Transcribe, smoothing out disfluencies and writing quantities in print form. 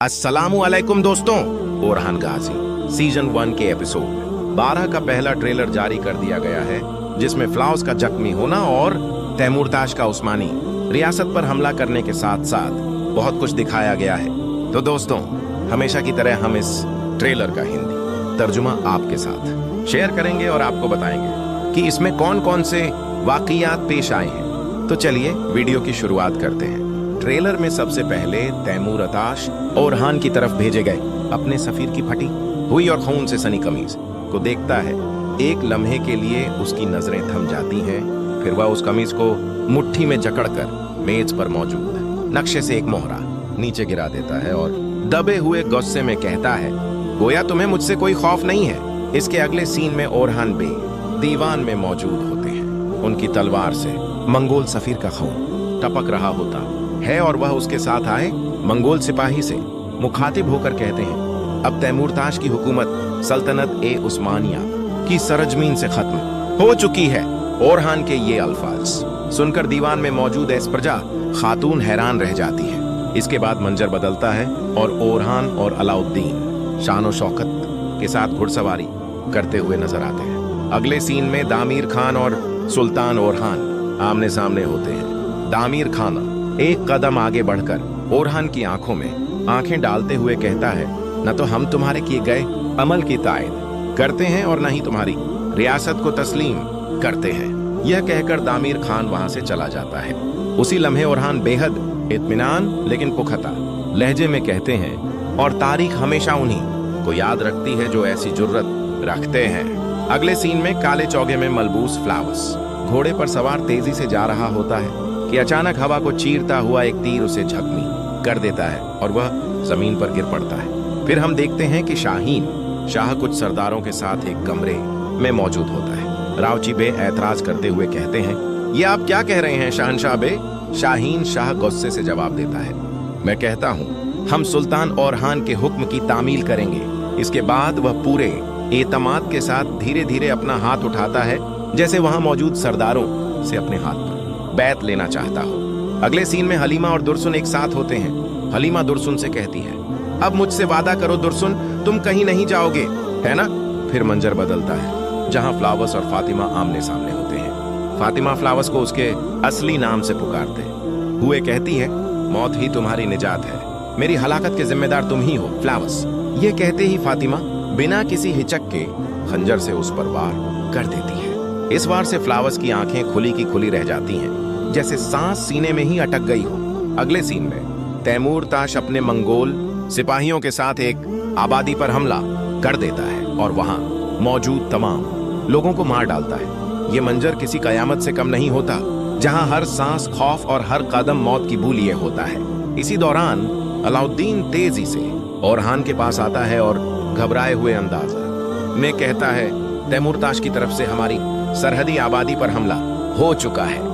अस्सलामु अलैकुम दोस्तों। ओरहान गाजी सीजन 1 के एपिसोड 12 का पहला ट्रेलर जारी कर दिया गया है, जिसमें फ्लाउस का जख्मी होना और तैमूरताश का उस्मानी रियासत पर हमला करने के साथ साथ बहुत कुछ दिखाया गया है। तो दोस्तों, हमेशा की तरह हम इस ट्रेलर का हिंदी तर्जुमा आपके साथ शेयर करेंगे और आपको बताएंगे कि इसमें कौन कौन से वाकयात पेश आए हैं। तो चलिए वीडियो की शुरुआत करते हैं। ट्रेलर में सबसे पहले तैमूरताश ओरहान की तरफ भेजे गए अपने सफीर की फटी हुई और खून से सनी कमीज को देखता है। एक लम्हे के लिए उसकी नजरें थम जाती हैं, फिर वह उस कमीज को मुट्ठी में जकड़कर मेज पर मौजूद नक्शे से एक मोहरा नीचे गिरा देता है और दबे हुए गुस्से में कहता है, गोया तुम्हें मुझसे कोई खौफ नहीं है। इसके अगले सीन में ओरहान बे दीवान में मौजूद होते हैं। उनकी तलवार से मंगोल सफीर का खून टपक रहा होता है और वह उसके साथ आए मंगोल सिपाही से मुखातिब होकर कहते हैं, अब तैमूरताश की हुकूमत सल्तनत ए उस्मानिया की सरजमीन से खत्म हो चुकी है। ओरहान के ये अल्फाज सुनकर दीवान में मौजूद एस प्रजा खातून हैरान रह जाती है। इसके बाद मंजर बदलता है और ओरहान और अलाउद्दीन शान शौकत के साथ घुड़सवारी करते हुए नजर आते हैं। अगले सीन में दामीर खान और सुल्तान ओरहान आमने सामने होते हैं। दामीर खान एक कदम आगे बढ़कर ओरहान की आंखों में आंखें डालते हुए कहता है, न तो हम तुम्हारे किए गए अमल की तायद करते हैं और न ही तुम्हारी रियासत को तस्लीम करते हैं। यह कहकर दामीर खान वहां से चला जाता है। उसी लम्हे ओरहान बेहद इत्मीनान लेकिन पुख्ता लहजे में कहते हैं, और तारीख हमेशा उन्हीं को याद रखती है जो ऐसी जुर्रत रखते हैं। अगले सीन में काले चौगे में मलबूस फ्लावर्स घोड़े पर सवार तेजी से जा रहा होता है कि अचानक हवा को चीरता हुआ एक तीर उसे जख्मी कर देता है और वह जमीन पर गिर पड़ता है। फिर हम देखते हैं कि शाहीन शाह कुछ सरदारों के साथ एक कमरे में मौजूद होता है। रावची बे ऐतराज करते हुए कहते हैं, ये आप क्या कह रहे हैं शहनशाह बे? शाहीन शाह गुस्से से जवाब देता है, मैं कहता हूँ हम सुल्तान ओरहान के हुक्म की तामील करेंगे। इसके बाद वह पूरे एतमाद के साथ धीरे धीरे अपना हाथ उठाता है, जैसे वहां मौजूद सरदारों से अपने हाथ पर बैत लेना चाहता हो। अगले सीन में हलीमा और दुरसुन एक साथ होते हैं। हलीमा दुरसुन से कहती है, अब मुझसे वादा करो दुरसुन, तुम कहीं नहीं जाओगे, है ना? फिर मंजर बदलता है, जहां फ्लावर्स और फातिमा आमने सामने होते हैं। फातिमा फ्लावर्स को उसके असली नाम से पुकारते हुए कहती है, मौत ही तुम्हारी निजात है, मेरी हलाकत के जिम्मेदार तुम ही हो फ्लावर्स। ये कहते ही फातिमा बिना किसी हिचक के खंजर से उस पर वार कर देती है। इस वार से फ्लावर्स की आंखें खुली की खुली रह जाती हैं, जैसे सांस सीने में ही अटक गई हो। अगले सीन में तैमूरताश अपने मंगोल सिपाहियों के साथ एक आबादी पर हमला कर देता है और वहां मौजूद तमाम लोगों को मार डालता है। ये मंजर किसी कयामत से कम नहीं होता, जहां हर सांस खौफ और हर कदम मौत की बू लिए होता है। इसी दौरान अलाउद्दीन तेजी से ओरहान के पास आता है और घबराए हुए अंदाज में कहता है, तैमूरताश की तरफ से हमारी सरहदी आबादी पर हमला हो चुका है।